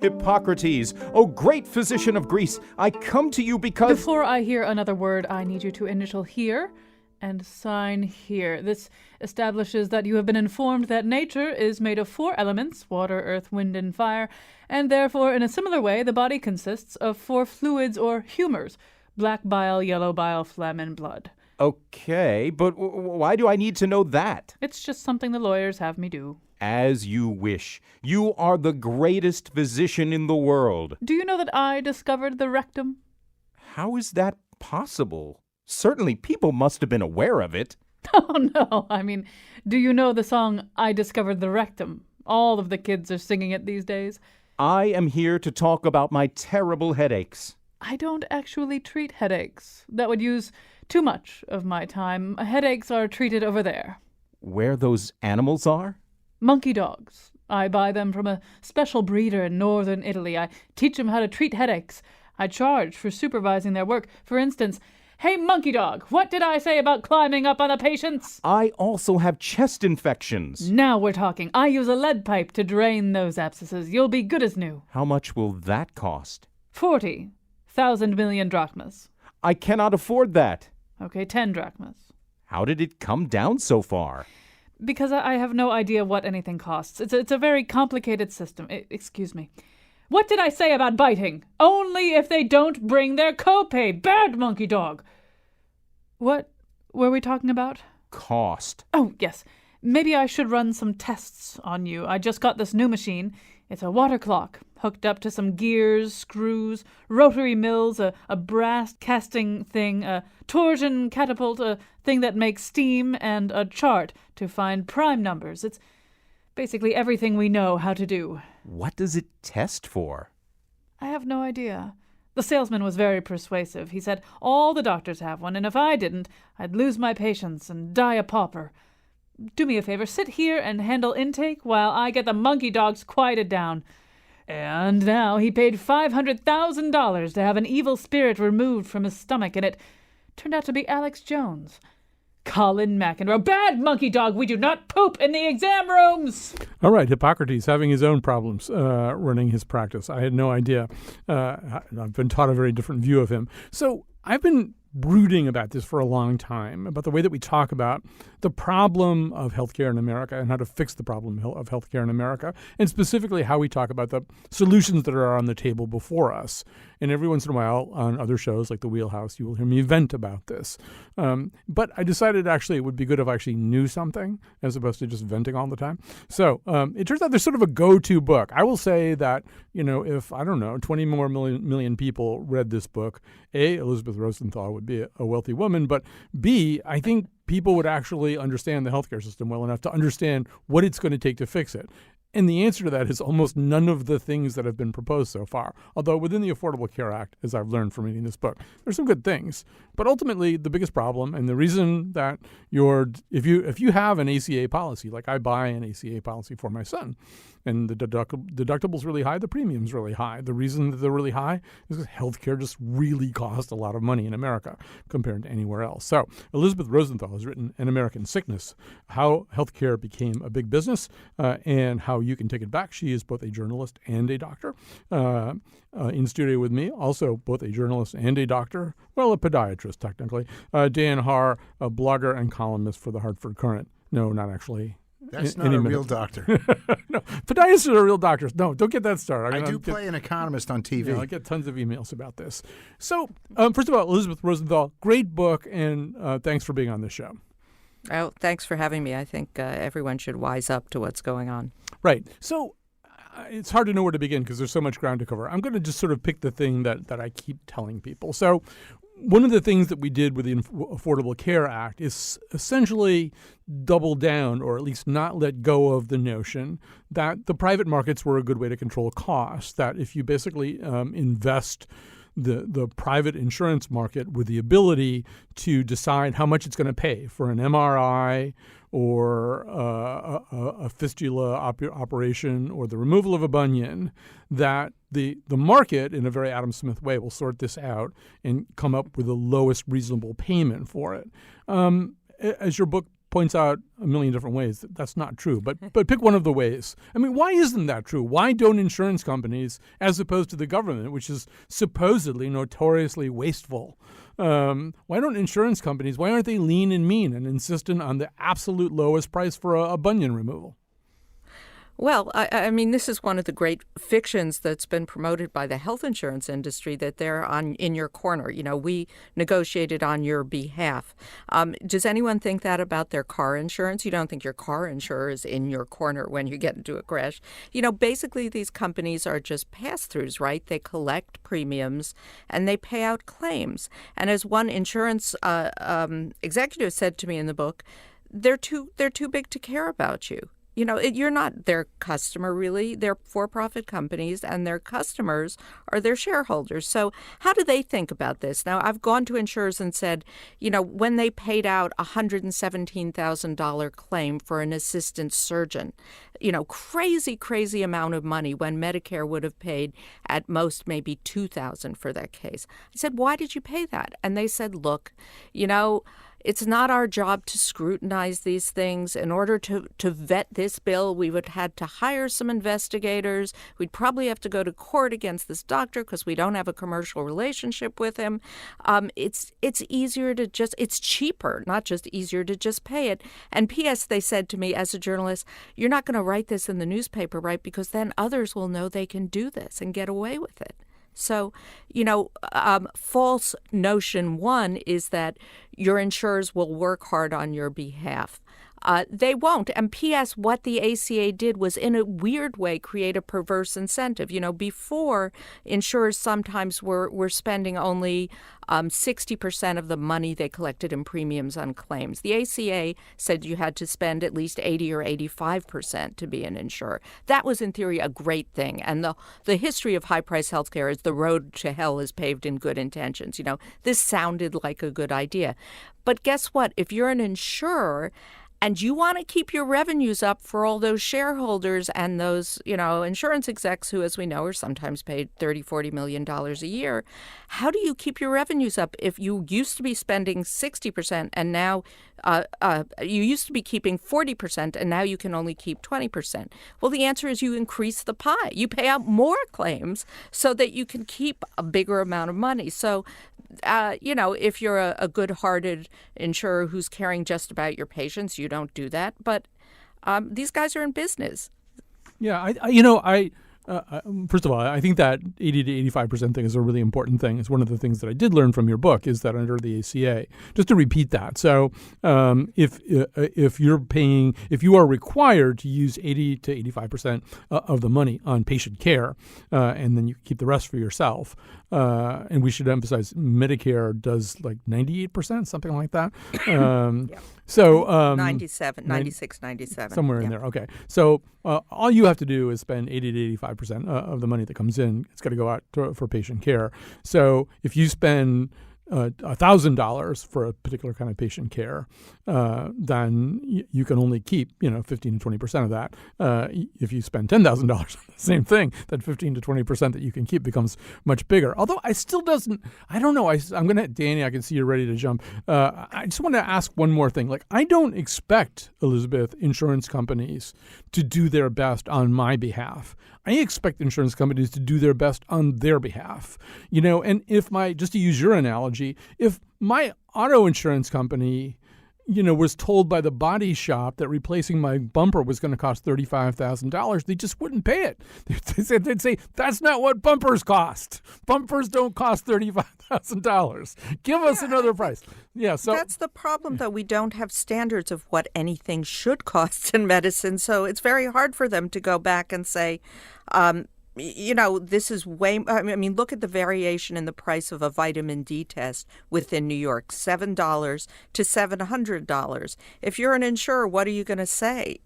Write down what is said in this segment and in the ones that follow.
Hippocrates, O great physician of Greece, I come to you because... Before I hear another word, I need you to initial here and sign here. This establishes that you have been informed that nature is made of 4 elements, water, earth, wind, and fire, and therefore, in a similar way, the body consists of 4 fluids or humors: black bile, yellow bile, phlegm, and blood. Okay, but why do I need to know that? It's just something the lawyers have me do. As you wish. You are the greatest physician in the world. Do you know that I discovered the rectum? How is that possible? Certainly people must have been aware of it. Oh, no. I mean, do you know the song, I Discovered the Rectum? All of the kids are singing it these days. I am here to talk about my terrible headaches. I don't actually treat headaches. That would use too much of my time. Headaches are treated over there. Where those animals are? Monkey dogs. I buy them from a special breeder in northern Italy. I teach them how to treat headaches. I charge for supervising their work. For instance, hey, monkey dog, what did I say about climbing up on the patients? I also have chest infections. Now we're talking. I use a lead pipe to drain those abscesses. You'll be good as new. How much will that cost? 40,000 million drachmas. I cannot afford that. Okay, 10 drachmas. How did it come down so far? Because I have no idea what anything costs. It's a very complicated system. Excuse me. What did I say about biting? Only if they don't bring their copay. Bad monkey dog. What were we talking about? Cost. Oh, yes. Maybe I should run some tests on you. I just got this new machine. It's a water clock, hooked up to some gears, screws, rotary mills, a brass casting thing, a torsion catapult, a thing that makes steam, and a chart to find prime numbers. It's basically everything we know how to do. What does it test for? I have no idea. The salesman was very persuasive. He said all the doctors have one, and if I didn't, I'd lose my patients and die a pauper. Do me a favor, sit here and handle intake while I get the monkey dogs quieted down. And now he paid $500,000 to have an evil spirit removed from his stomach, and it turned out to be Alex Jones. Colin McEnroe. Bad monkey dog, we do not poop in the exam rooms! All right, Hippocrates having his own problems running his practice. I had no idea. I've been taught a very different view of him. So I've been brooding about this for a long time, about the way that we talk about the problem of healthcare in America and how to fix the problem of healthcare in America, and specifically how we talk about the solutions that are on the table before us. And every once in a while on other shows like The Wheelhouse, you will hear me vent about this. But I decided actually it would be good if I actually knew something as opposed to just venting all the time. So it turns out there's sort of a go-to book. I will say that, if, 20 more million people read this book, A, Elizabeth Rosenthal would be a wealthy woman, but B, I think people would actually understand the healthcare system well enough to understand what it's going to take to fix it. And the answer to that is almost none of the things that have been proposed so far. Although within the Affordable Care Act, as I've learned from reading this book, there's some good things. But ultimately, the biggest problem, and the reason that if you have an ACA policy, like I buy an ACA policy for my son, and the deductible's really high, the premium's really high. The reason that they're really high is because healthcare just really costs a lot of money in America compared to anywhere else. So Elizabeth Rosenthal has written An American Sickness, How Healthcare Became a Big Business, and How You Can Take It Back. She is both a journalist and a doctor. In studio with me, also both a journalist and a doctor, well, a podiatrist technically, Dan Haar, a blogger and columnist for the Hartford Courant. No, not actually. That's not a real doctor. No, podiatrists are real doctors. No, don't get that started. I do play an economist on TV. I get tons of emails about this. So, first of all, Elizabeth Rosenthal, great book, and thanks for being on this show. Oh, thanks for having me. I think everyone should wise up to what's going on. Right. So it's hard to know where to begin because there's so much ground to cover. I'm going to just sort of pick the thing that I keep telling people. So one of the things that we did with the Affordable Care Act is essentially double down, or at least not let go of the notion that the private markets were a good way to control costs, that if you basically invest the private insurance market with the ability to decide how much it's going to pay for an MRI or a fistula operation or the removal of a bunion, that the market, in a very Adam Smith way, will sort this out and come up with the lowest reasonable payment for it. As your book points out a million different ways that that's not true. But pick one of the ways. I mean, why isn't that true? Why don't insurance companies, as opposed to the government, which is supposedly notoriously wasteful, why aren't they lean and mean and insistent on the absolute lowest price for a bunion removal? Well, I mean, this is one of the great fictions that's been promoted by the health insurance industry, that they're in your corner. You know, we negotiated on your behalf. Does anyone think that about their car insurance? You don't think your car insurer is in your corner when you get into a crash. You know, basically these companies are just pass-throughs, right? They collect premiums and they pay out claims. And as one insurance executive said to me in the book, they're too big to care about you. You know, you're not their customer, really. They're for-profit companies, and their customers are their shareholders. So how do they think about this? Now, I've gone to insurers and said, you know, when they paid out a $117,000 claim for an assistant surgeon, you know, crazy amount of money when Medicare would have paid at most maybe $2,000 for that case. I said, why did you pay that? And they said, look, you know, it's not our job to scrutinize these things. In order to vet this bill, we would have had to hire some investigators. We'd probably have to go to court against this doctor because we don't have a commercial relationship with him. It's easier to it's cheaper, not just easier to just pay it. And P.S., they said to me as a journalist, you're not going to write this in the newspaper, right? Because then others will know they can do this and get away with it. So, you know, false notion one is that your insurers will work hard on your behalf. They won't. And P.S., what the ACA did was, in a weird way, create a perverse incentive. You know, before, insurers sometimes were spending only 60% of the money they collected in premiums on claims. The ACA said you had to spend at least 80 or 85% to be an insurer. That was, in theory, a great thing. And the history of high-priced healthcare is the road to hell is paved in good intentions. You know, this sounded like a good idea. But guess what? If you're an insurer and you want to keep your revenues up for all those shareholders and those, you know, insurance execs who, as we know, are sometimes paid $30-40 million a year, how do you keep your revenues up if you used to be spending 60% and now you used to be keeping 40% and now you can only keep 20%? Well, the answer is you increase the pie. You pay out more claims so that you can keep a bigger amount of money. So, you know, if you're a good-hearted insurer who's caring just about your patients, you don't do that. But these guys are in business. Yeah, first of all, I think that 80 to 85% thing is a really important thing. It's one of the things that I did learn from your book is that under the ACA, just to repeat that. So if you are required to use 80 to 85% of the money on patient care, and then you keep the rest for yourself, and we should emphasize Medicare does like 98%, something like that. Yeah. So 97, 96, 97. Somewhere in there. Okay. So all you have to do is spend 80 to 85% of the money that comes in. It's got to go out for patient care. So if you spend $1,000 for a particular kind of patient care, then you can only keep 15 to 20% of that. If you spend $10,000 on the same thing, that 15 to 20% that you can keep becomes much bigger. Although I don't know. I'm gonna, Danny, I can see you're ready to jump. I just want to ask one more thing. Like, I don't expect, Elizabeth, insurance companies to do their best on my behalf. I expect insurance companies to do their best on their behalf. And just to use your analogy, if my auto insurance company, was told by the body shop that replacing my bumper was going to cost $35,000, they just wouldn't pay it. They'd say, that's not what bumpers cost. Bumpers don't cost $35,000. Give us another price. Yeah, so that's the problem, though. We don't have standards of what anything should cost in medicine, so it's very hard for them to go back and say, this is look at the variation in the price of a vitamin D test within New York, $7 to $700. If you're an insurer, what are you going to say?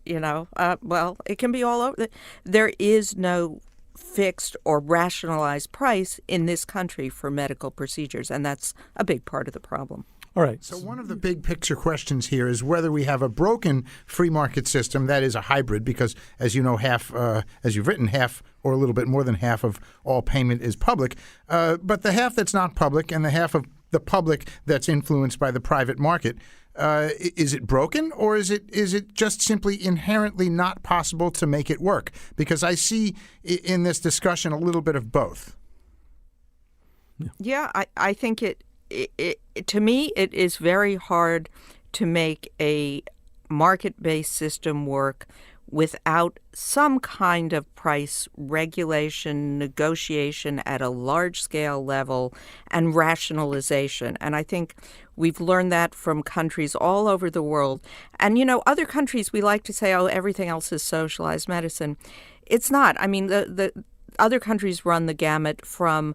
Well, it can be all over. There is no fixed or rationalized price in this country for medical procedures, and that's a big part of the problem. All right. So one of the big picture questions here is whether we have a broken free market system that is a hybrid, because, as you know, as you've written, half or a little bit more than half of all payment is public. But the half that's not public and the half of the public that's influenced by the private market, is it broken, or is it just simply inherently not possible to make it work? Because I see in this discussion a little bit of both. Yeah, I think it to me, it is very hard to make a market-based system work without some kind of price regulation, negotiation at a large-scale level, and rationalization. And I think we've learned that from countries all over the world. And, other countries, we like to say, oh, everything else is socialized medicine. It's not. I mean, the other countries run the gamut from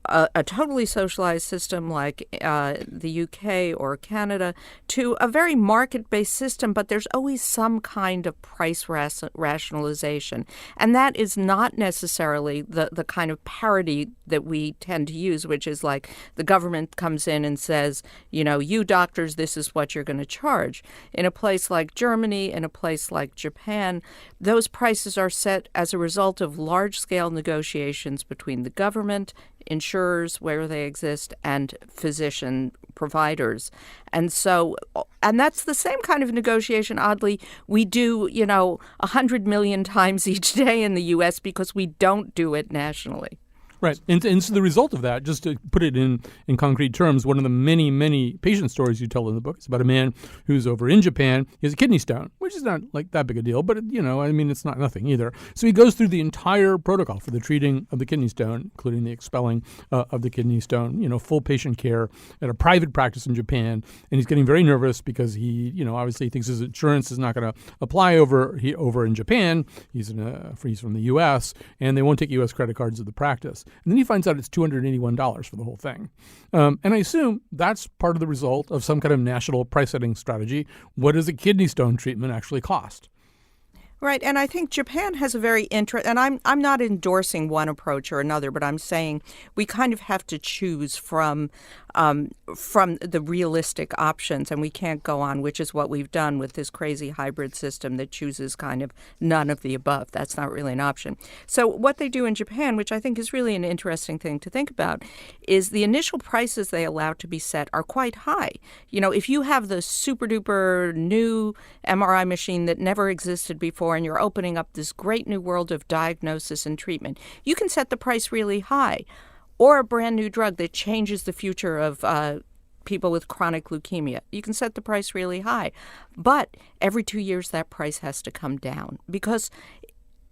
a totally socialized system like the UK or Canada to a very market-based system, but there's always some kind of price rationalization. And that is not necessarily the kind of parity that we tend to use, which is like the government comes in and says, you doctors, this is what you're going to charge. In a place like Germany, in a place like Japan, those prices are set as a result of large-scale negotiations between the government, insurers where they exist, and physician providers. And that's the same kind of negotiation, oddly, we do, 100 million times each day in the U.S. because we don't do it nationally. Right. And so the result of that, just to put it in concrete terms, one of the many, many patient stories you tell in the book is about a man who's over in Japan. He has a kidney stone, which is not like that big a deal, but, it's not nothing either. So he goes through the entire protocol for the treating of the kidney stone, including the expelling of the kidney stone, full patient care at a private practice in Japan. And he's getting very nervous because he, obviously thinks his insurance is not going to apply over in Japan. He's from the U.S., and they won't take U.S. credit cards at the practice. And then he finds out it's $281 for the whole thing. And I assume that's part of the result of some kind of national price-setting strategy. What does a kidney stone treatment actually cost? Right, and I think Japan has a very and I'm not endorsing one approach or another, but I'm saying we kind of have to choose from the realistic options, and we can't go on, which is what we've done with this crazy hybrid system that chooses kind of none of the above. That's not really an option. So what they do in Japan, which I think is really an interesting thing to think about, is the initial prices they allow to be set are quite high. If you have the super duper new MRI machine that never existed before, and you're opening up this great new world of diagnosis and treatment, you can set the price really high. Or a brand new drug that changes the future of people with chronic leukemia. You can set the price really high. But every 2 years, that price has to come down because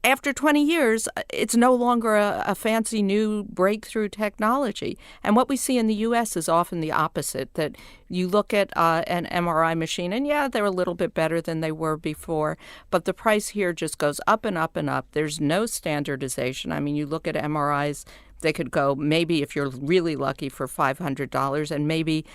after 20 years, it's no longer a fancy new breakthrough technology. And what we see in the U.S. is often the opposite, that you look at an MRI machine, and yeah, they're a little bit better than they were before, but the price here just goes up and up and up. There's no standardization. I mean, you look at MRIs, they could go maybe, if you're really lucky, for $500, and maybe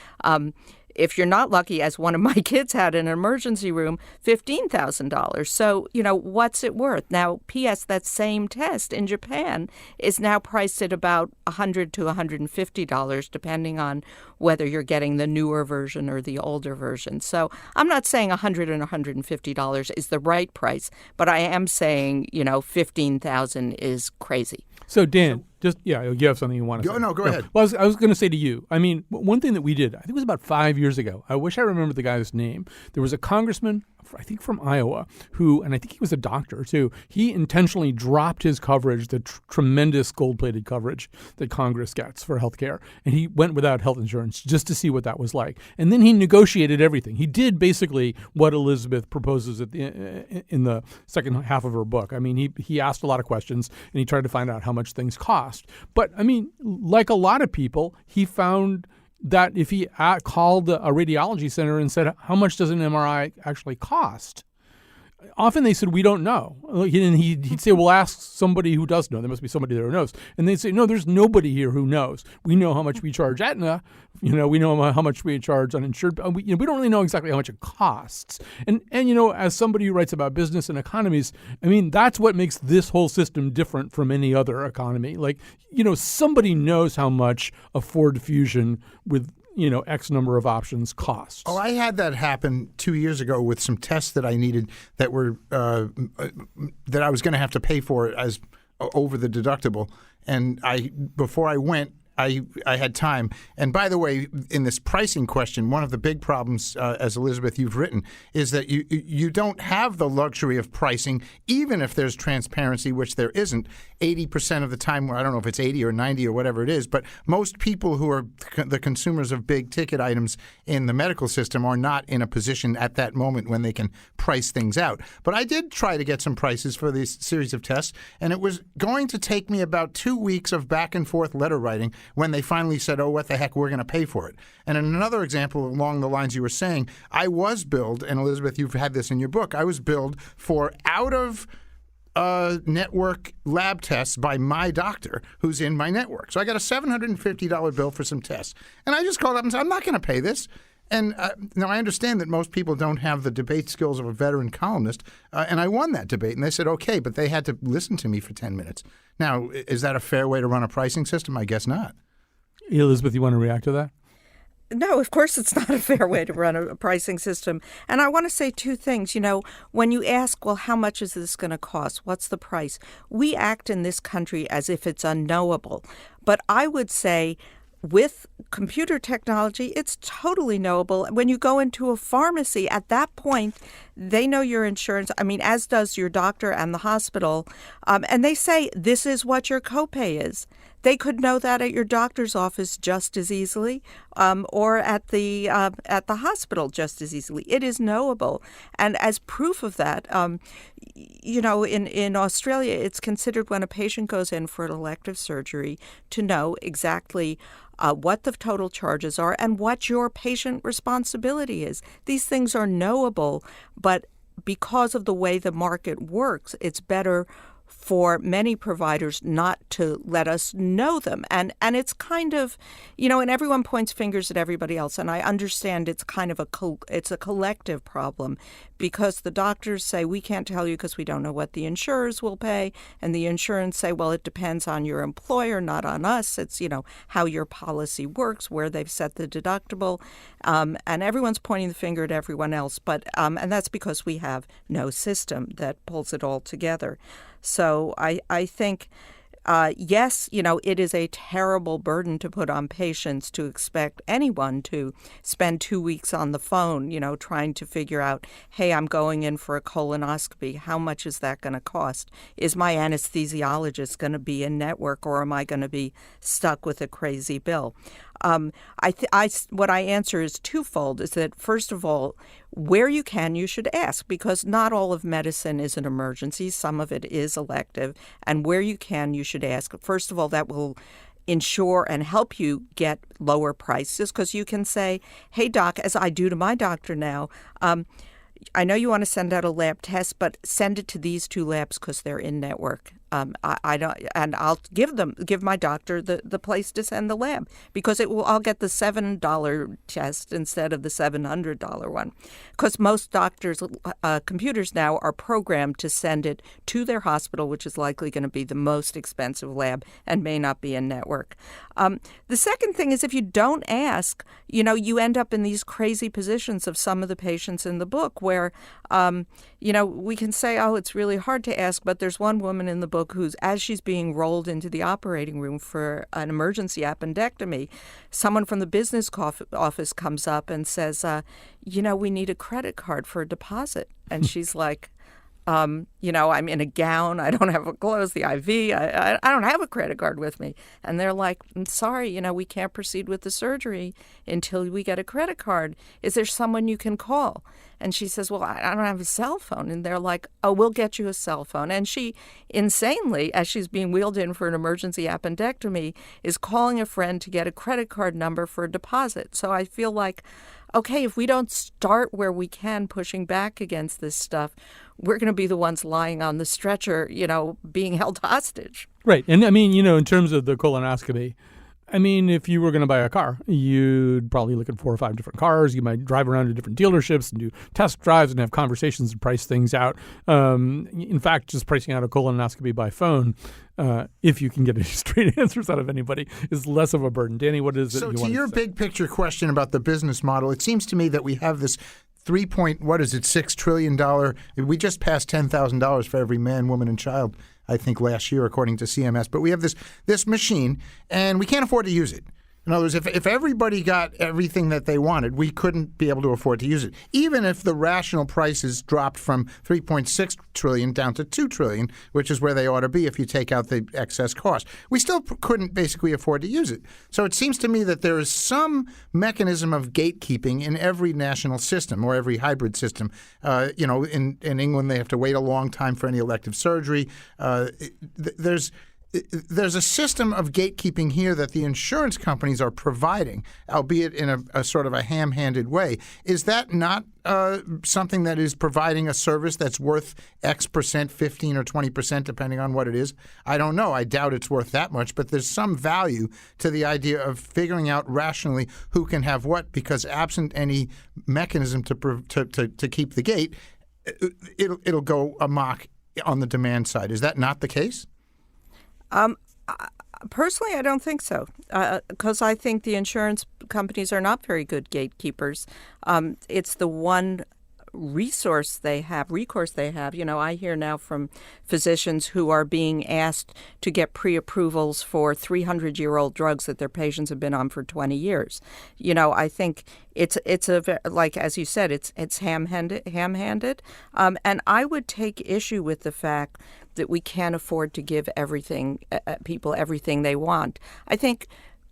if you're not lucky, as one of my kids had in an emergency room, $15,000. So, what's it worth? Now, P.S., that same test in Japan is now priced at about $100 to $150, depending on whether you're getting the newer version or the older version. So I'm not saying $100 and $150 is the right price, but I am saying, $15,000 is crazy. So, Dan, you have something you want to say? No, go ahead. Well, I was going to say to you, I mean, one thing that we did, I think it was about 5 years ago. I wish I remembered the guy's name. There was a congressman, I think from Iowa, who, and I think he was a doctor too, he intentionally dropped his coverage, the tremendous gold-plated coverage that Congress gets for health care, and he went without health insurance just to see what that was like. And then he negotiated everything. He did basically what Elizabeth proposes in the second half of her book. I mean, he asked a lot of questions, and he tried to find out how much things cost. But, I mean, like a lot of people, he found that if he called a radiology center and said, how much does an MRI actually cost? Often they said, we don't know. And he'd say, well, ask somebody who does know. There must be somebody there who knows. And they'd say, no, there's nobody here who knows. We know how much we charge Aetna. We know how much we charge uninsured. We don't really know exactly how much it costs. And as somebody who writes about business and economies, I mean, that's what makes this whole system different from any other economy. Like, somebody knows how much a Ford Fusion with X number of options costs. Oh, I had that happen 2 years ago with some tests that I needed that were that I was going to have to pay for as over the deductible. And before I went, I had time. And by the way, in this pricing question, one of the big problems, as Elizabeth, you've written, is that you don't have the luxury of pricing, even if there's transparency, which there isn't 80% of the time. I don't know if it's 80 or 90 or whatever it is, but most people who are the consumers of big ticket items in the medical system are not in a position at that moment when they can price things out. But I did try to get some prices for this series of tests, and it was going to take me about 2 weeks of back and forth letter writing when they finally said, oh, what the heck, we're going to pay for it. And in another example along the lines you were saying, I was billed, and Elizabeth, you've had this in your book, I was billed for out-of-network lab tests by my doctor who's in my network. So I got a $750 bill for some tests. And I just called up and said, I'm not going to pay this. And now I understand that most people don't have the debate skills of a veteran columnist, and I won that debate. And they said, okay, but they had to listen to me for 10 minutes. Now, is that a fair way to run a pricing system? I guess not. Elizabeth, you want to react to that? No, of course it's not a fair way to run a pricing system. And I want to say two things. You know, when you ask, well, how much is this going to cost? What's the price? We act in this country as if it's unknowable. But I would say with computer technology, it's totally knowable. When you go into a pharmacy, at that point, they know your insurance. I mean, as does your doctor and the hospital. And they say, this is what your copay is. They could know that at your doctor's office just as easily, or at the hospital just as easily. It is knowable, and as proof of that, you know, in Australia, it's considered when a patient goes in for an elective surgery to know exactly what the total charges are and what your patient responsibility is. These things are knowable, but because of the way the market works, it's better for many providers not to let us know them. And it's kind of, you know, and everyone points fingers at everybody else. And I understand it's kind of it's a collective problem because the doctors say, we can't tell you because we don't know what the insurers will pay. And the insurance say, well, it depends on your employer, not on us. It's, you know, how your policy works, where they've set the deductible. And everyone's pointing the finger at everyone else. But and that's because we have no system that pulls it all together. So I think, yes, you know, it is a terrible burden to put on patients to expect anyone to spend 2 weeks on the phone, you know, trying to figure out, hey, I'm going in for a colonoscopy. How much is that going to cost? Is my anesthesiologist going to be in network, or am I going to be stuck with a crazy bill? What I answer is twofold, is that, first of all, where you can, you should ask, because not all of medicine is an emergency. Some of it is elective. And where you can, you should ask. First of all, that will ensure and help you get lower prices, because you can say, hey, doc, as I do to my doctor now, I know you want to send out a lab test, but send it to these two labs because they're in network. I don't, and I'll give my doctor the place to send the lab, because I'll get the $7 test instead of the $700 one, because most doctors' computers now are programmed to send it to their hospital, which is likely going to be the most expensive lab and may not be in network. The second thing is, if you don't ask, you know, you end up in these crazy positions of some of the patients in the book where, you know, we can say, oh, it's really hard to ask, but there's one woman in the book who's, as she's being rolled into the operating room for an emergency appendectomy, someone from the business office comes up and says, you know, we need a credit card for a deposit. And she's like, you know, I'm in a gown. I don't have clothes, the IV. I don't have a credit card with me. And they're like, I'm sorry, you know, we can't proceed with the surgery until we get a credit card. Is there someone you can call? And she says, well, I don't have a cell phone. And they're like, oh, we'll get you a cell phone. And she, insanely, as she's being wheeled in for an emergency appendectomy, is calling a friend to get a credit card number for a deposit. So I feel like, okay, if we don't start where we can pushing back against this stuff, we're going to be the ones lying on the stretcher, you know, being held hostage. Right. And I mean, you know, in terms of the colonoscopy, I mean, if you were going to buy a car, you'd probably look at 4 or 5 different cars. You might drive around to different dealerships and do test drives and have conversations and price things out. In fact, just pricing out a colonoscopy by phone, if you can get any straight answers out of anybody, is less of a burden. Danny, what is it you want to say? So to your big picture question about the business model, it seems to me that we have this $6 trillion. We just passed $10,000 for every man, woman, and child I think, last year, according to CMS. But we have this machine, and we can't afford to use it. In other words, if everybody got everything that they wanted, we couldn't be able to afford to use it. Even if the rational prices dropped from $3.6 trillion down to $2 trillion, which is where they ought to be if you take out the excess cost, we still couldn't basically afford to use it. So it seems to me that there is some mechanism of gatekeeping in every national system or every hybrid system. In England, they have to wait a long time for any elective surgery. There's a system of gatekeeping here that the insurance companies are providing, albeit in a sort of a ham-handed way. Is that not something that is providing a service that's worth X percent, 15 or 20%, depending on what it is? I don't know. I doubt it's worth that much, but there's some value to the idea of figuring out rationally who can have what, because absent any mechanism to keep the gate, it'll go amok on the demand side. Is that not the case? Personally, I don't think so, because I think the insurance companies are not very good gatekeepers. It's the one recourse they have. I hear now from physicians who are being asked to get pre-approvals for 300-year-old drugs that their patients have been on for 20 years. I think it's like, as you said, it's ham-handed. And I would take issue with the fact that we can't afford to give people everything they want. I think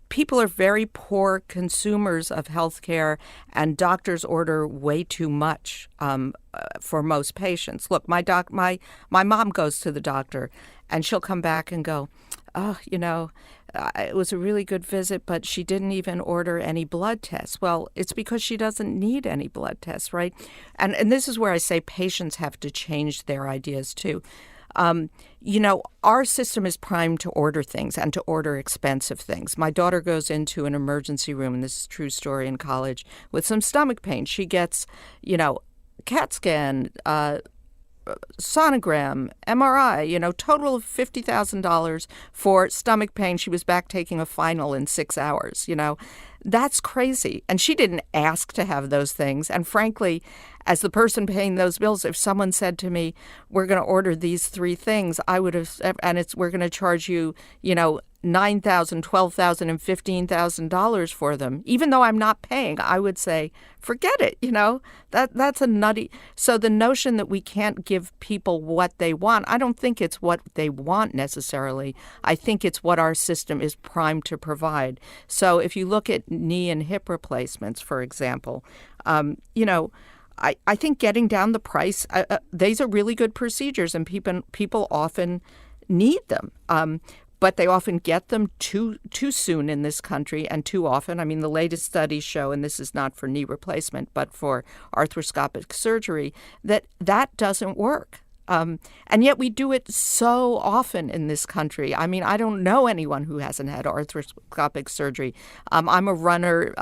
people are very poor consumers of healthcare, and doctors order way too much for most patients. Look, my mom goes to the doctor, and she'll come back and go, "Oh, it was a really good visit, but she didn't even order any blood tests." Well, it's because she doesn't need any blood tests, right? And this is where I say patients have to change their ideas too. Our system is primed to order things and to order expensive things. My daughter goes into an emergency room, and this is a true story, in college, with some stomach pain. She gets, CAT scan, sonogram, MRI, total of $50,000 for stomach pain. She was back taking a final in 6 hours, That's crazy. And she didn't ask to have those things. And frankly, as the person paying those bills, if someone said to me, "We're going to order these 3 things," I would have, and we're going to charge you, $9,000, $12,000, and $15,000 for them. Even though I'm not paying, I would say, forget it. That's a nutty. So the notion that we can't give people what they want, I don't think it's what they want necessarily. I think it's what our system is primed to provide. So if you look at knee and hip replacements, for example, I think getting down the price, these are really good procedures, and people often need them. But they often get them too soon in this country, and too often. I mean, the latest studies show, and this is not for knee replacement, but for arthroscopic surgery, that doesn't work. And yet we do it so often in this country. I mean, I don't know anyone who hasn't had arthroscopic surgery. I'm a runner,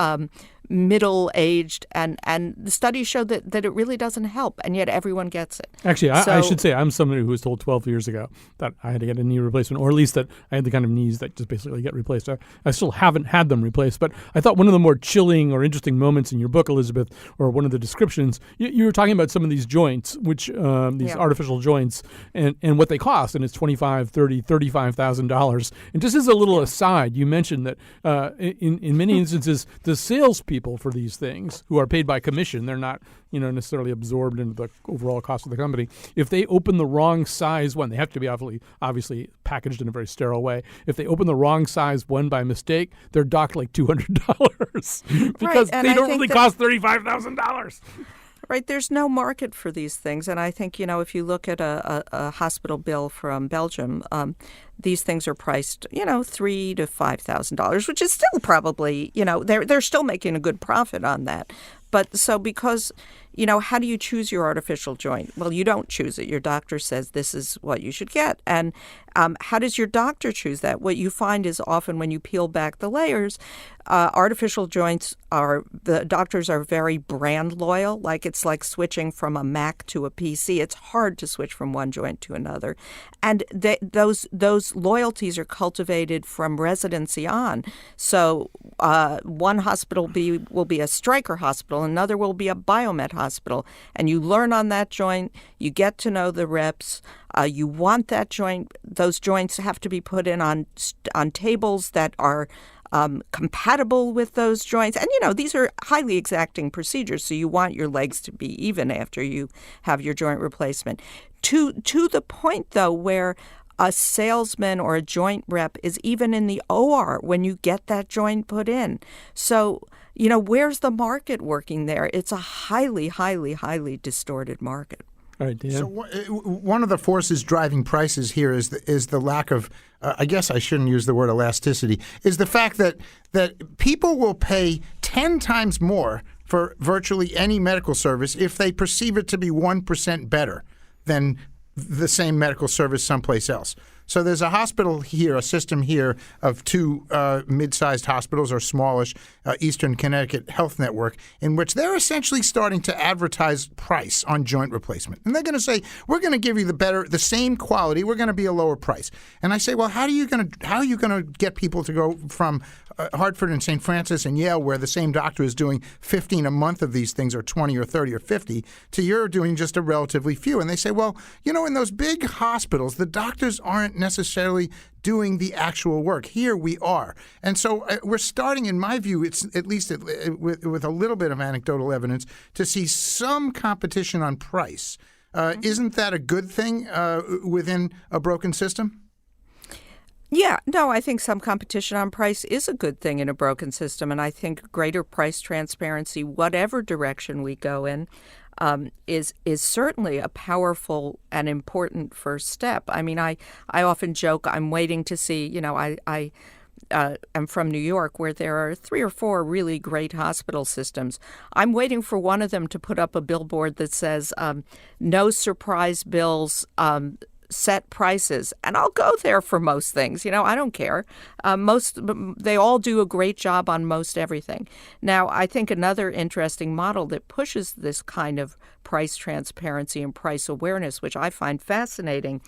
middle-aged, and the studies show that it really doesn't help, and yet everyone gets it. Actually, I should say I'm somebody who was told 12 years ago that I had to get a knee replacement, or at least that I had the kind of knees that just basically get replaced. I still haven't had them replaced, but I thought one of the more chilling or interesting moments in your book, Elizabeth, or one of the descriptions, you were talking about some of these joints, which these artificial joints, and what they cost, and it's $25,000, $30,000, $35,000. And just as a little aside, you mentioned that in many instances, the salespeople for these things, who are paid by commission, they're not necessarily absorbed into the overall cost of the company. If they open the wrong size one, they have to be obviously packaged in a very sterile way. If they open the wrong size one by mistake, they're docked like $200 because they don't really cost $35,000. Right. There's no market for these things. And I think, if you look at a hospital bill from Belgium, these things are priced, $3,000 to $5,000, which is still probably, they're still making a good profit on that. But so because, how do you choose your artificial joint? Well, you don't choose it. Your doctor says this is what you should get. And how does your doctor choose that? What you find is often when you peel back the layers, artificial joints the doctors are very brand loyal. Like it's like switching from a Mac to a PC. It's hard to switch from one joint to another. And those loyalties are cultivated from residency on. So one hospital will be a Stryker hospital, another will be a Biomet hospital, and you learn on that joint. You get to know the reps. You want that joint. Those joints have to be put in on tables that are compatible with those joints. And, these are highly exacting procedures, so you want your legs to be even after you have your joint replacement. To the point, though, where a salesman or a joint rep is even in the OR when you get that joint put in. So, where's the market working there? It's a highly, highly, highly distorted market. All right, Dan. So one of the forces driving prices here is the lack of, I guess I shouldn't use the word elasticity, is the fact that people will pay 10 times more for virtually any medical service if they perceive it to be 1% better than the same medical service someplace else. So there's a hospital here, a system here of two mid-sized hospitals or smallish, Eastern Connecticut Health Network, in which they're essentially starting to advertise price on joint replacement. And they're going to say, we're going to give you the same quality, we're going to be a lower price. And I say, well, how are you going to get people to go from Hartford and St. Francis and Yale, where the same doctor is doing 15 a month of these things, or 20 or 30 or 50, to you're doing just a relatively few? And they say, well, in those big hospitals, the doctors aren't necessarily doing the actual work. Here we are. And so we're starting, in my view, it's at least with a little bit of anecdotal evidence, to see some competition on price. Isn't that a good thing within a broken system? Yeah, no, I think some competition on price is a good thing in a broken system, and I think greater price transparency, whatever direction we go in, is certainly a powerful and important first step. I mean, I often joke I'm waiting to see, I am from New York, where there are 3 or 4 really great hospital systems. I'm waiting for one of them to put up a billboard that says, no surprise bills, set prices, and I'll go there for most things. I don't care. They all do a great job on most everything. Now, I think another interesting model that pushes this kind of price transparency and price awareness, which I find fascinating,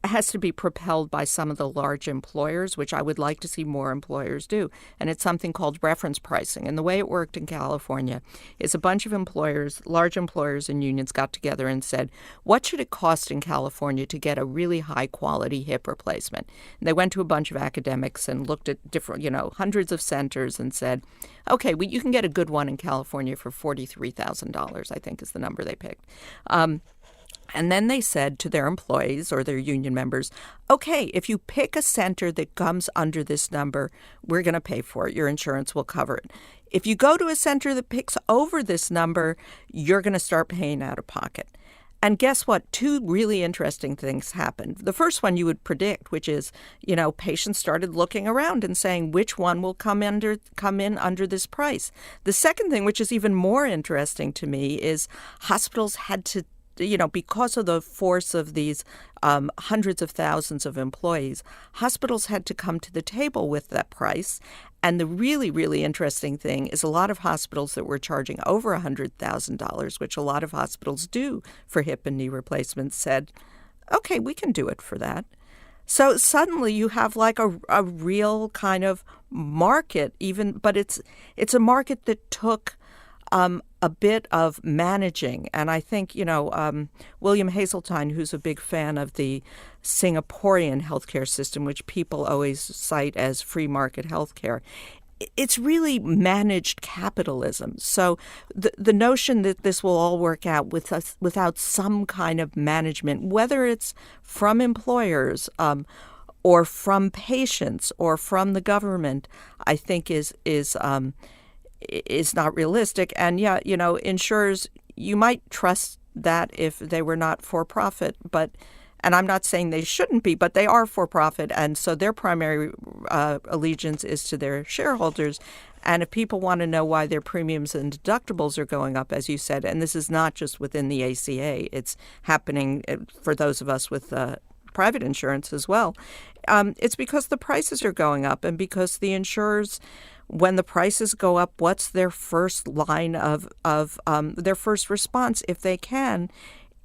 has to be propelled by some of the large employers, which I would like to see more employers do. And it's something called reference pricing. And the way it worked in California is a bunch of employers, large employers and unions, got together and said, what should it cost in California to get a really high quality hip replacement? And they went to a bunch of academics and looked at different, hundreds of centers and said, okay, you can get a good one in California for $43,000, I think is the number they picked. And then they said to their employees or their union members, okay, if you pick a center that comes under this number, we're going to pay for it. Your insurance will cover it. If you go to a center that picks over this number, you're going to start paying out of pocket. And guess what? 2 really interesting things happened. The first one you would predict, which is, patients started looking around and saying, which one will come in under this price? The second thing, which is even more interesting to me, is hospitals had to, because of the force of these hundreds of thousands of employees, hospitals had to come to the table with that price. And the really, really interesting thing is a lot of hospitals that were charging over $100,000, which a lot of hospitals do for hip and knee replacements, said, okay, we can do it for that. So suddenly you have like a real kind of market, but it's a market that took a bit of managing. And I think, William Hazeltine, who's a big fan of the Singaporean healthcare system, which people always cite as free market healthcare, it's really managed capitalism. So the notion that this will all work out without some kind of management, whether it's from employers or from patients or from the government, I think is not realistic. And yeah, insurers, you might trust that if they were not for profit, and I'm not saying they shouldn't be, but they are for profit, and so their primary allegiance is to their shareholders. And if people want to know why their premiums and deductibles are going up, as you said, and this is not just within the ACA, it's happening for those of us with private insurance as well, it's because the prices are going up, and because the insurers, when the prices go up, what's their first line of their first response, if they can,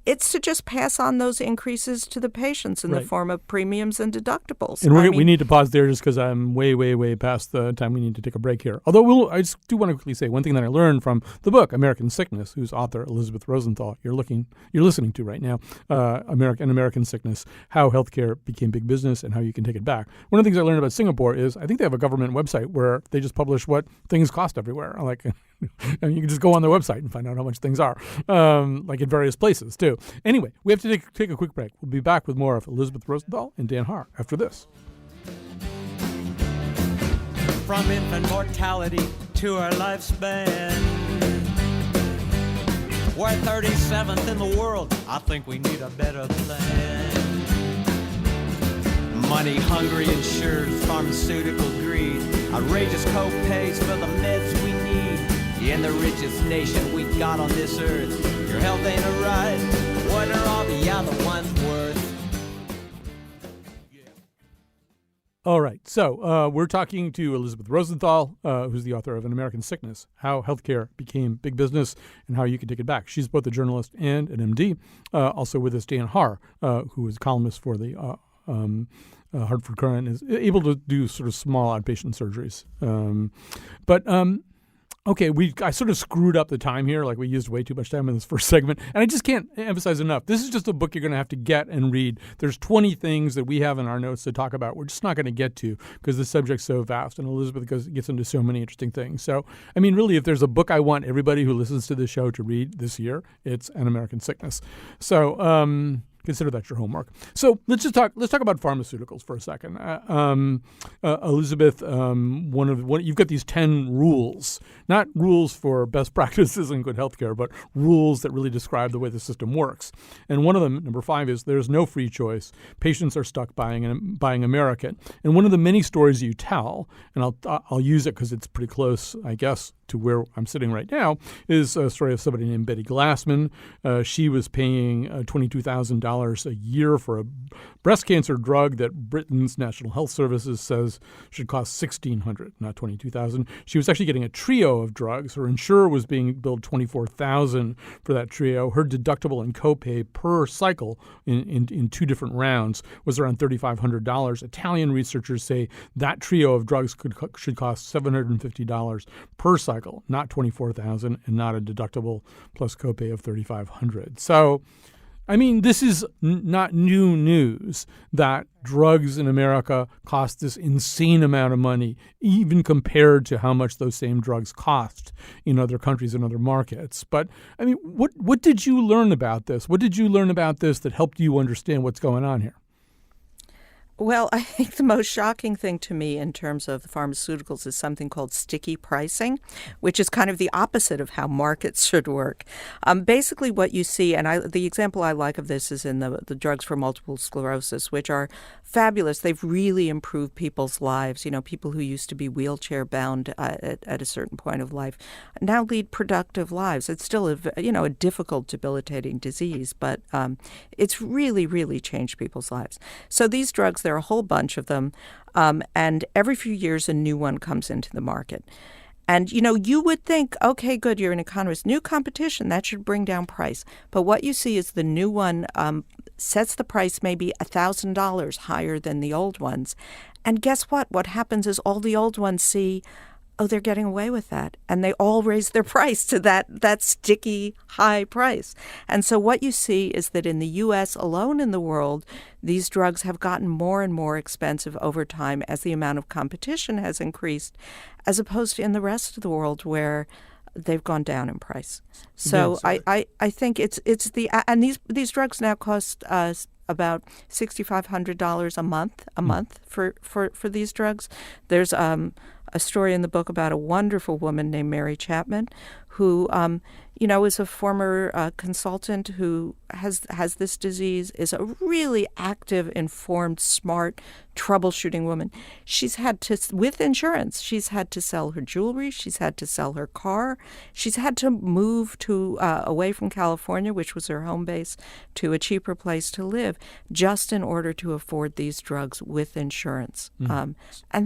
it's to just pass on those increases to the patients in the Right. form of premiums and deductibles. And I we mean, need to pause there just because I'm way, way, way past the time we need to take a break here. Although I just do want to quickly say one thing that I learned from the book American Sickness, whose author Elizabeth Rosenthal you're listening to right now, American Sickness: How Healthcare Became Big Business and How You Can Take It Back. One of the things I learned about Singapore is I think they have a government website where they just publish what things cost everywhere. Like, and you can just go on their website and find out how much things are, like in various places too. Anyway, we have to take a quick break. We'll be back with more of Elizabeth Rosenthal and Dan Haar after this. From infant mortality to our lifespan, we're 37th in the world. I think we need a better plan. Money-hungry insurers, pharmaceutical greed, outrageous co-pays for the meds we need. In the richest nation we got on this earth, your health ain't a right. What are all the other ones worth? All right, so we're talking to Elizabeth Rosenthal, who's the author of An American Sickness: How Healthcare Became Big Business and How You Can Take It Back. She's both a journalist and an MD. Also with us, Dan Haar, who is a columnist for the Hartford Courant, is able to do sort of small outpatient surgeries. Okay, I sort of screwed up the time here. Like, we used way too much time in this first segment. And I just can't emphasize enough. This is just a book you're going to have to get and read. There's 20 things that we have in our notes to talk about we're just not going to get to because the subject's so vast. And Elizabeth gets into so many interesting things. So, I mean, really, if there's a book I want everybody who listens to this show to read this year, it's An American Sickness. So, consider that your homework. So let's talk about pharmaceuticals for a second. Elizabeth, you've got these 10 rules, not rules for best practices in good healthcare, but rules that really describe the way the system works. And one of them, number 5, is there's no free choice. Patients are stuck buying American. And one of the many stories you tell, and I'll use it because it's pretty close, I guess, to where I'm sitting right now, is a story of somebody named Betty Glassman. She was paying $22,000 a year for a breast cancer drug that Britain's National Health Services says should cost $1,600, not $22,000. She was actually getting a trio of drugs. Her insurer was being billed $24,000 for that trio. Her deductible and copay per cycle in 2 different rounds was around $3,500. Italian researchers say that trio of drugs should cost $750 per cycle, not $24,000, and not a deductible plus copay of $3,500. So, I mean, this is not new news that drugs in America cost this insane amount of money, even compared to how much those same drugs cost in other countries and other markets. But, I mean, what did you learn about this? What did you learn about this that helped you understand what's going on here? Well, I think the most shocking thing to me in terms of the pharmaceuticals is something called sticky pricing, which is kind of the opposite of how markets should work. Basically what you see, and the example I like of this is in the drugs for multiple sclerosis, which are fabulous. They've really improved people's lives. You know, people who used to be wheelchair bound at a certain point of life now lead productive lives. It's still a difficult, debilitating disease, but it's really, really changed people's lives. So these drugs, there are a whole bunch of them, and every few years a new one comes into the market. And, you would think, okay, good, you're an economist. New competition, that should bring down price. But what you see is the new one sets the price maybe $1,000 higher than the old ones. And guess what? What happens is all the old ones see, oh, they're getting away with that. And they all raise their price to that sticky high price. And so what you see is that in the U.S. alone in the world, these drugs have gotten more and more expensive over time as the amount of competition has increased, as opposed to in the rest of the world where they've gone down in price. So I think it's and these drugs now cost us about $6,500 a month for these drugs. There's a story in the book about a wonderful woman named Mary Chapman, who is a former consultant who has this disease, is a really active, informed, smart troubleshooting woman. She's had to, with insurance, she's had to sell her jewelry. She's had to sell her car. She's had to move to away from California, which was her home base, to a cheaper place to live, just in order to afford these drugs with insurance. And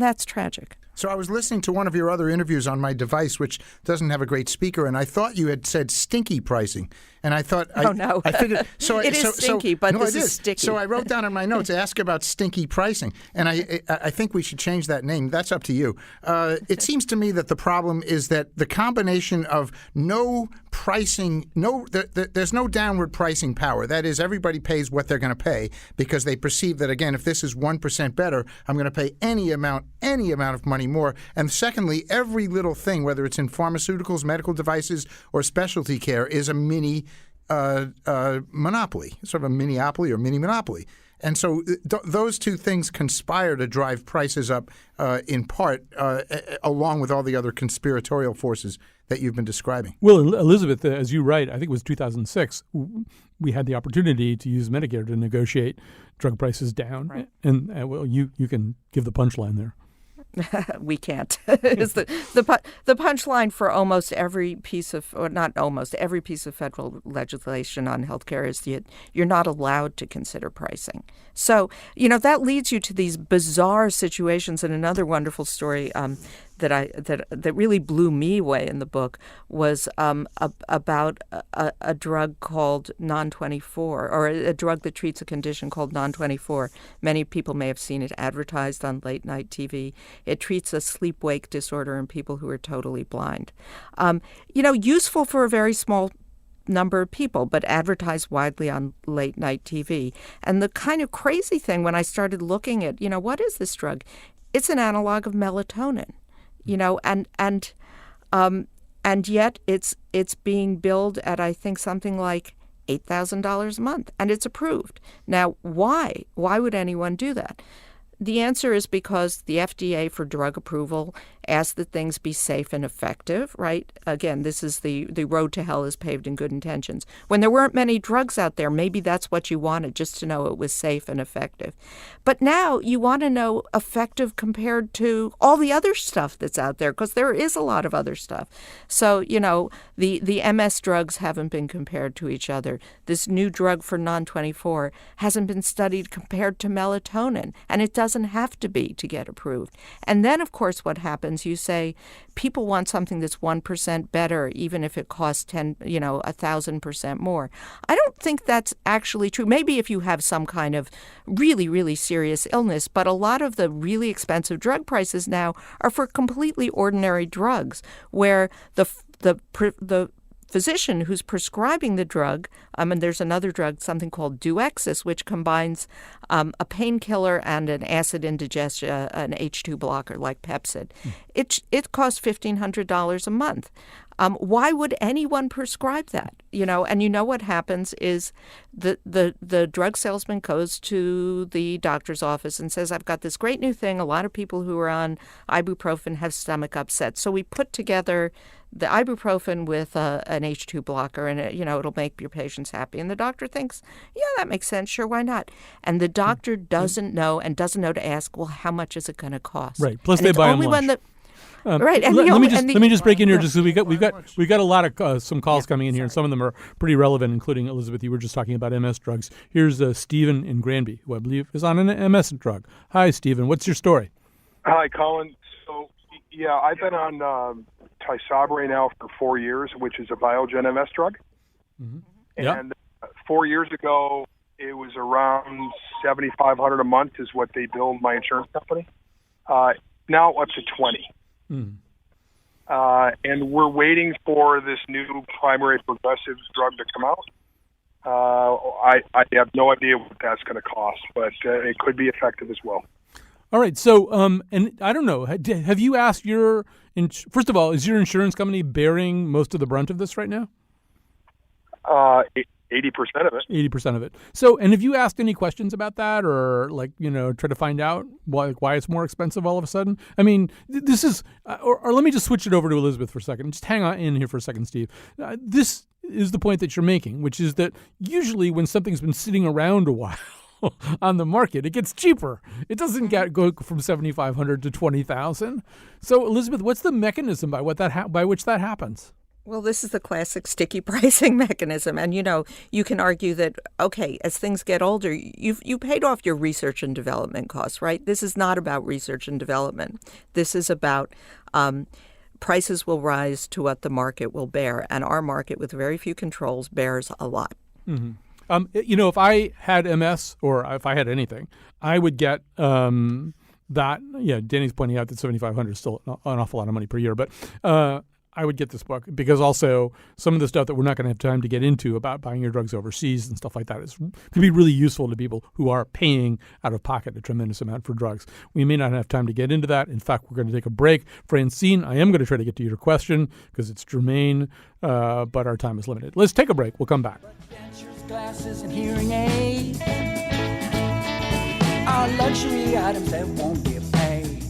that's tragic. So I was listening to one of your other interviews on my device, which doesn't have a great speaker, and I thought you had said stinky pricing. And I thought, no. I figured, It is stinky, but this is sticky. So I wrote down in my notes, ask about stinky pricing. And I think we should change that name. That's up to you. It seems to me that the problem is that the combination of no pricing, there's no downward pricing power. That is, everybody pays what they're going to pay because they perceive that, again, if this is 1% better, I'm going to pay any amount of money more. And secondly, every little thing, whether it's in pharmaceuticals, medical devices, or specialty care, is a mini monopoly, sort of a miniopoly or mini monopoly. And so those two things conspire to drive prices up in part, along with all the other conspiratorial forces that you've been describing. Well, Elizabeth, as you write, I think it was 2006, we had the opportunity to use Medicare to negotiate drug prices down. Right. And well, you can give the punchline there. We can't. Is the punchline for almost every piece of, or not almost every piece of federal legislation on healthcare is you're not allowed to consider pricing. So that leads you to these bizarre situations. And another wonderful story that really blew me away in the book was about a drug called Non-24, or a drug that treats a condition called Non-24. Many people may have seen it advertised on late night TV. It treats a sleep-wake disorder in people who are totally blind. Useful for a very small number of people, but advertised widely on late night TV. And the kind of crazy thing when I started looking at, what is this drug? It's an analog of melatonin. And yet it's being billed at, I think, something like $8,000 a month, and it's approved. Now, why? Why would anyone do that? The answer is because the FDA, for drug approval, asks that things be safe and effective, right? Again, this is the road to hell is paved in good intentions. When there weren't many drugs out there, maybe that's what you wanted, just to know it was safe and effective. But now you want to know effective compared to all the other stuff that's out there, because there is a lot of other stuff. So, the MS drugs haven't been compared to each other. This new drug for Non-24 hasn't been studied compared to melatonin, and it doesn't have to be to get approved. And then, of course, what happens, you say people want something that's 1% better, even if it costs 1,000% more. I don't think that's actually true. Maybe if you have some kind of really, really serious illness, but a lot of the really expensive drug prices now are for completely ordinary drugs, where the physician who's prescribing the drug, and there's another drug, something called Duexis, which combines a painkiller and an acid indigestion, an H2 blocker like Pepcid. It costs $1,500 a month. Why would anyone prescribe that? And what happens is the drug salesman goes to the doctor's office and says, I've got this great new thing. A lot of people who are on ibuprofen have stomach upset. So we put together the ibuprofen with an H2 blocker, and it'll make your patients happy. And the doctor thinks, yeah, that makes sense. Sure, why not? And the doctor doesn't know to ask, well, how much is it going to cost? Right. Plus, and they buy them lunch. Right. And let me just break in here, just because we've got a lot of some calls coming in here, and some of them are pretty relevant, including Elizabeth. You were just talking about MS drugs. Here's Stephen in Granby, who I believe is on an MS drug. Hi, Stephen. What's your story? Hi, Colin. So, I've been on Tysabri now for 4 years, which is a Biogen MS drug. Mm-hmm. And 4 years ago, it was around $7,500 a month is what they billed my insurance company. Now up to $20,000. And we're waiting for this new primary progressive drug to come out. I have no idea what that's going to cost, but it could be effective as well. All right. So, and I don't know, have you asked first of all, is your insurance company bearing most of the brunt of this right now? 80% of it. 80% of it. So, and have you asked any questions about that, or try to find out why it's more expensive all of a sudden? I mean, this is, or let me just switch it over to Elizabeth for a second. Just hang on in here for a second, Steve. This is the point that you're making, which is that usually when something's been sitting around a while, on the market. It gets cheaper. It doesn't go from $7,500 to $20,000. So, Elizabeth, what's the mechanism by which that happens? Well, this is the classic sticky pricing mechanism. And, you can argue that, okay, as things get older, you paid off your research and development costs, right? This is not about research and development. This is about prices will rise to what the market will bear. And our market, with very few controls, bears a lot. Mm-hmm. If I had MS or if I had anything, I would get that. Yeah, Danny's pointing out that $7,500 is still an awful lot of money per year, but I would get this book because also some of the stuff that we're not going to have time to get into about buying your drugs overseas and stuff like that could be really useful to people who are paying out of pocket a tremendous amount for drugs. We may not have time to get into that. In fact, we're going to take a break. Francine, I am going to try to get to your question because it's germane, but our time is limited. Let's take a break. We'll come back. Dentures, glasses, and hearing aids are luxury items that won't get paid.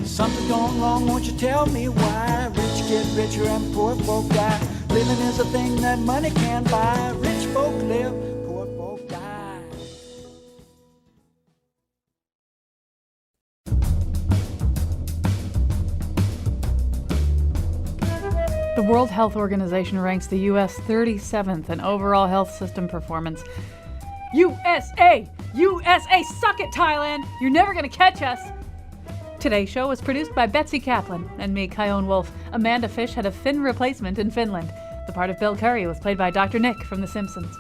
Something going wrong, won't you tell me why? Rich get richer and poor folk die. Living is a thing that money can't buy. Rich folk live, poor folk die. The World Health Organization ranks the U.S. 37th in overall health system performance. USA! USA! Suck it, Thailand! You're never going to catch us! Today's show was produced by Betsy Kaplan and me, Kyone Wolf. Amanda Fish had a Finn replacement in Finland. The part of Bill Curry was played by Dr. Nick from The Simpsons.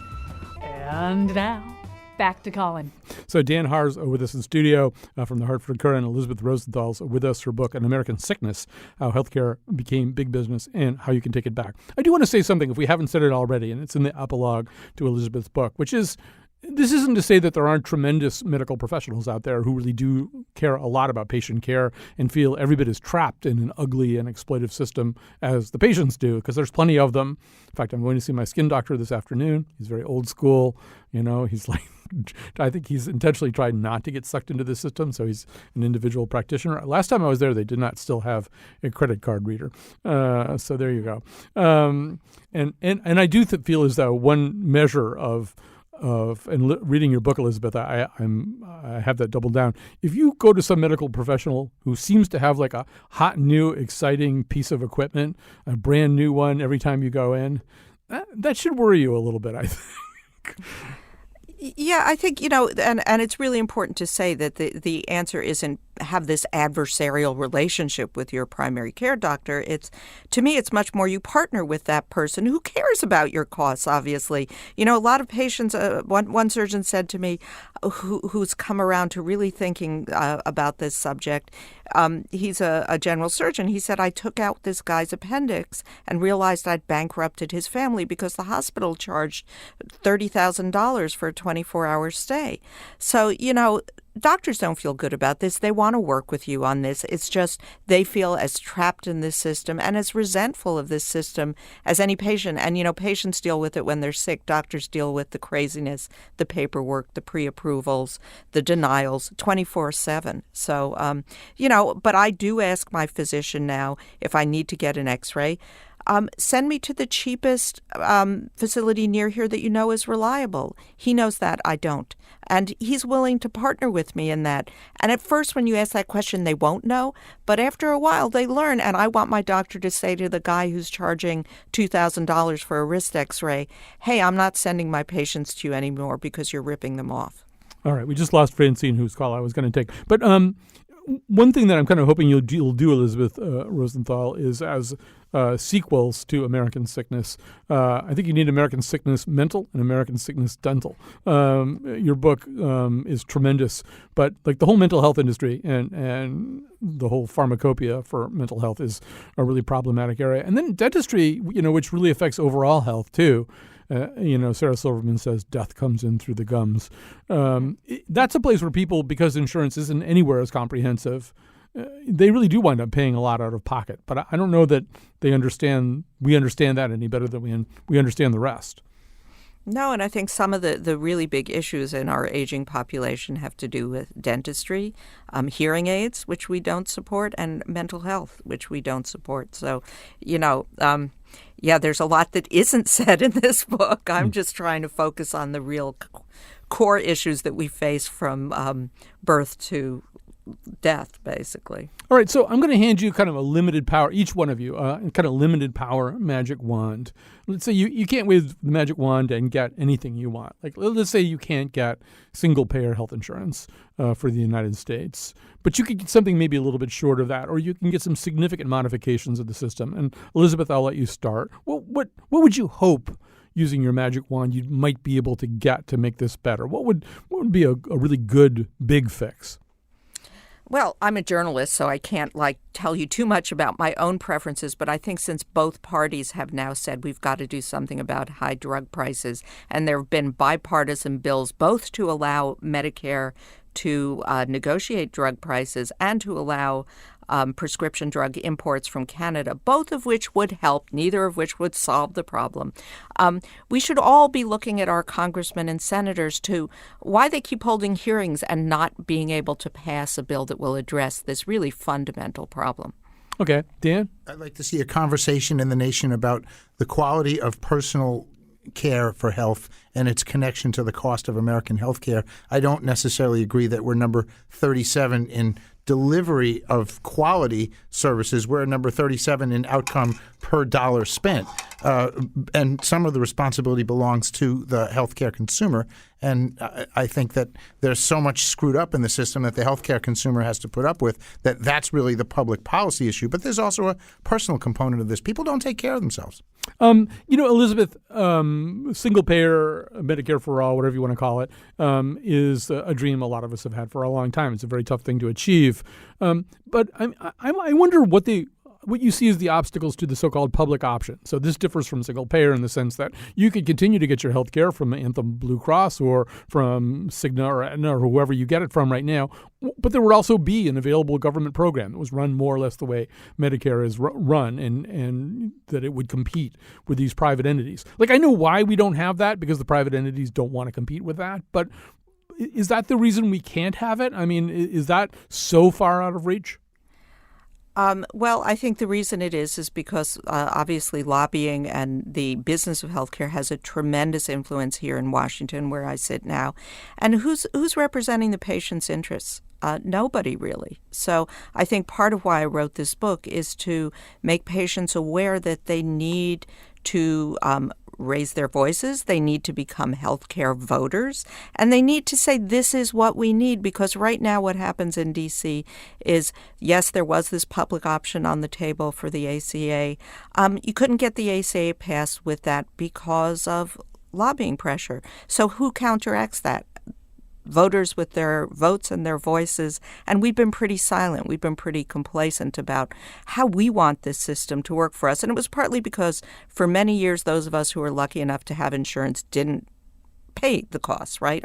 And now, back to Colin. So Dan Haar's with us in studio from the Hartford Courant. Elizabeth Rosenthal's with us, her book, An American Sickness, How Healthcare Became Big Business and How You Can Take It Back. I do want to say something, if we haven't said it already, and it's in the epilogue to Elizabeth's book, which is, this isn't to say that there aren't tremendous medical professionals out there who really do care a lot about patient care and feel every bit as trapped in an ugly and exploitive system as the patients do, because there's plenty of them. In fact, I'm going to see my skin doctor this afternoon. He's very old school. He's like, I think he's intentionally tried not to get sucked into the system, so he's an individual practitioner. Last time I was there, they did not still have a credit card reader. So there you go. And I do feel as though one measure of reading your book, Elizabeth, I have that doubled down. If you go to some medical professional who seems to have like a hot, new, exciting piece of equipment, a brand new one every time you go in, that should worry you a little bit, I think. Yeah, I think, and it's really important to say that the answer isn't have this adversarial relationship with your primary care doctor. To me, it's much more you partner with that person who cares about your costs, obviously. A lot of patients, one surgeon said to me, who's come around to really thinking about this subject, he's a general surgeon. He said, I took out this guy's appendix and realized I'd bankrupted his family because the hospital charged $30,000 for a 24-hour stay. So, doctors don't feel good about this. They want to work with you on this. It's just they feel as trapped in this system and as resentful of this system as any patient. And, patients deal with it when they're sick. Doctors deal with the craziness, the paperwork, the pre-approvals, the denials 24/7. So, but I do ask my physician now if I need to get an x-ray. Send me to the cheapest facility near here that is reliable. He knows that. I don't. And he's willing to partner with me in that. And at first, when you ask that question, they won't know. But after a while, they learn. And I want my doctor to say to the guy who's charging $2,000 for a wrist x-ray, hey, I'm not sending my patients to you anymore because you're ripping them off. All right. We just lost Francine, whose call I was going to take. But one thing that I'm kind of hoping you'll do, Elizabeth Rosenthal, is as sequels to American Sickness. I think you need American Sickness Mental and American Sickness Dental. Your book is tremendous, but like the whole mental health industry and the whole pharmacopoeia for mental health is a really problematic area. And then dentistry, which really affects overall health too. Sarah Silverman says death comes in through the gums. That's a place where people, because insurance isn't anywhere as comprehensive, they really do wind up paying a lot out of pocket. But I don't know that we understand that any better than we understand the rest. No, and I think some of the really big issues in our aging population have to do with dentistry, hearing aids, which we don't support, and mental health, which we don't support. So, Yeah, there's a lot that isn't said in this book. I'm just trying to focus on the real core issues that we face from birth to death, basically. All right, so I'm going to hand you kind of a limited power, each one of you, kind of limited power magic wand. Let's say you can't wave the magic wand and get anything you want. Like, let's say you can't get single-payer health insurance for the United States, but you could get something maybe a little bit short of that, or you can get some significant modifications of the system. And Elizabeth, I'll let you start. What would you hope, using your magic wand, you might be able to get to make this better? What would be a really good big fix? Well, I'm a journalist, so I can't tell you too much about my own preferences, but I think since both parties have now said we've got to do something about high drug prices, and there have been bipartisan bills both to allow Medicare to negotiate drug prices and to allow prescription drug imports from Canada, both of which would help, neither of which would solve the problem. We should all be looking at our congressmen and senators to why they keep holding hearings and not being able to pass a bill that will address this really fundamental problem. Okay. Dan? I'd like to see a conversation in the nation about the quality of personal care for health and its connection to the cost of American health care. I don't necessarily agree that we're number 37 in delivery of quality services. We're number 37 in outcome per dollar spent. And some of the responsibility belongs to the healthcare consumer. And I think that there's so much screwed up in the system that the healthcare consumer has to put up with that's really the public policy issue. But there's also a personal component of this. People don't take care of themselves. Elizabeth, single payer, Medicare for all, whatever you want to call it, is a dream a lot of us have had for a long time. It's a very tough thing to achieve. But I wonder what you see as the obstacles to the so-called public option. So this differs from single payer in the sense that you could continue to get your health care from Anthem Blue Cross or from Cigna or Aetna or whoever you get it from right now. But there would also be an available government program that was run more or less the way Medicare is run, and that it would compete with these private entities. Like, I know why we don't have that, because the private entities don't want to compete with that. But is that the reason we can't have it? I mean, is that so far out of reach? Well, I think the reason it is because obviously lobbying and the business of healthcare has a tremendous influence here in Washington, where I sit now. And who's representing the patient's interests? Nobody, really. So I think part of why I wrote this book is to make patients aware that they need to raise their voices, they need to become healthcare voters, and they need to say this is what we need, because right now what happens in D.C. is, yes, there was this public option on the table for the ACA. You couldn't get the ACA passed with that because of lobbying pressure. So who counteracts that? Voters with their votes and their voices, and we've been pretty silent. We've been pretty complacent about how we want this system to work for us. And it was partly because for many years, those of us who were lucky enough to have insurance didn't pay the costs, right?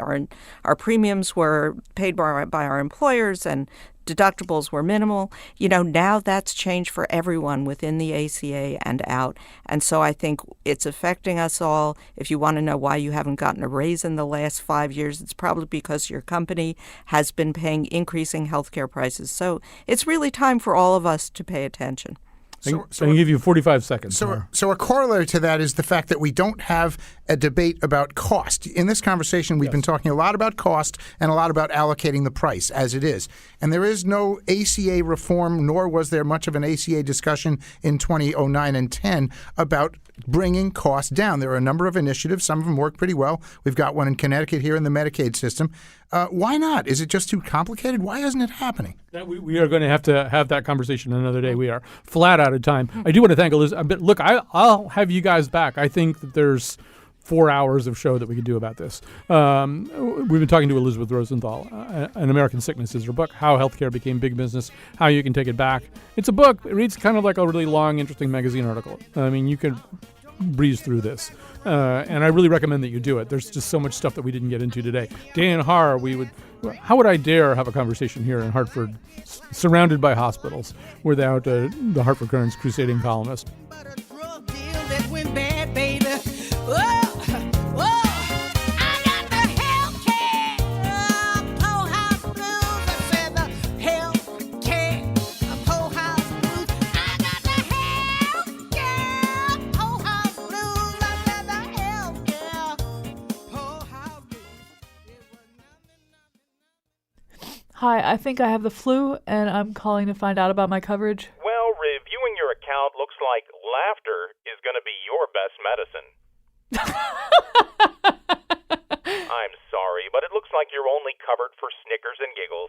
Our premiums were paid by our employers, and deductibles were minimal. Now that's changed for everyone within the ACA and out. And so I think it's affecting us all. If you want to know why you haven't gotten a raise in the last 5 years, it's probably because your company has been paying increasing healthcare prices. So it's really time for all of us to pay attention. So I can give you 45 seconds. So a corollary to that is the fact that we don't have a debate about cost. In this conversation, we've been talking a lot about cost and a lot about allocating the price as it is. And there is no ACA reform, nor was there much of an ACA discussion in 2009 and 10 about bringing costs down. There are a number of initiatives. Some of them work pretty well. We've got one in Connecticut here in the Medicaid system. Why not? Is it just too complicated? Why isn't it happening? We are going to have that conversation another day. We are flat out of time. I do want to thank Elizabeth. But look, I'll have you guys back. I think that there's 4 hours of show that we could do about this. We've been talking to Elizabeth Rosenthal. An American Sickness is her book, How Healthcare Became Big Business, How You Can Take It Back. It's a book. It reads kind of like a really long, interesting magazine article. I mean, you could breeze through this. And I really recommend that you do it. There's just so much stuff that we didn't get into today. Dan Haar, how would I dare have a conversation here in Hartford, surrounded by hospitals, without the Hartford Courant's crusading columnist? Hi, I think I have the flu, and I'm calling to find out about my coverage. Well, reviewing your account looks like laughter is going to be your best medicine. I'm sorry, but it looks like you're only covered for snickers and giggles.